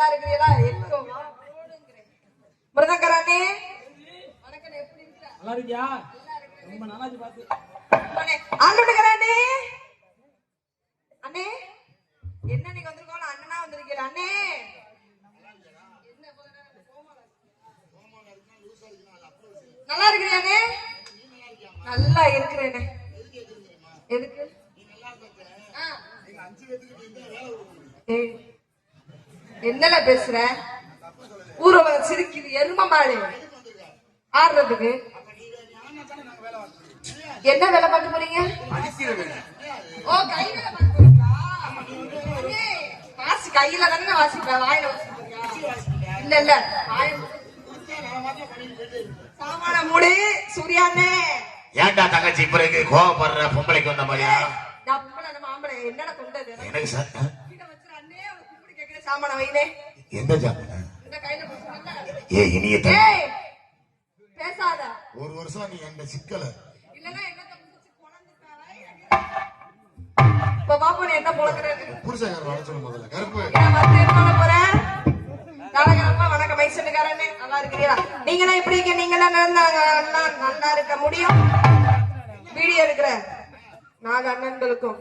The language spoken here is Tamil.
நல்லா இருக்கிறீங்களா? எக்கோ மிருதங்கரானே வணக்கம், எப்படி இருக்க? நல்லா இருக்கியா? ரொம்ப நாளாச்சு பாத்து. ஆண்டோடங்கரானே அண்ணே, என்ன நீங்க வந்திருக்கோம்? அண்ணனா வந்திருக்கீங்க அண்ணே. நல்லா இருக்கிறியானே? நல்லா இருக்கிறேனே. எதுக்கு? என்னல பேசுற? ஊரவங்க சிரிக்குது, எரும மாடு ஆடுறதுக்கு. என்ன வேலை பார்க்க போறீங்க? ஓ, கை வேலை பார்க்க போறீங்களா? வாசி கையில தானே வாசிப்பேன், வாயில வாசிப்பீங்க? இல்ல இல்ல, சாமான மூடு. சூர்யானே, ஏன்டா தங்கச்சி பிறகு கோவப்படுற? பொம்பளைக்கு வந்த மாதிரியா? மாம்பழை என்னடா கொண்டது? எனக்கு சார் சாமான வைனே. எந்த ஜாமீன்? இந்த கையில புடிச்சல. ஏ இனிய பேசாத. ஒரு வருஷம் நீ என்ன சிக்கல இல்லனா என்னத்த புடிச்சு கொணந்துட்டாரா? இப்ப பாப்போம் என்ன பொளக்குறது. புருஷன் வர சொல்ல முதல்ல கருப்பு. நான் வந்து என்ன பண்ண போறேன்? தாரகம்மா வணக்கம், மைசன்காரனே நல்லா இருக்கீங்களா? நீங்க எப்படி இருக்கீங்க? நீங்க நல்லா இருக்க முடியும்? வீடியோ எடுக்கிற 4 அண்ணன்களுக்கும்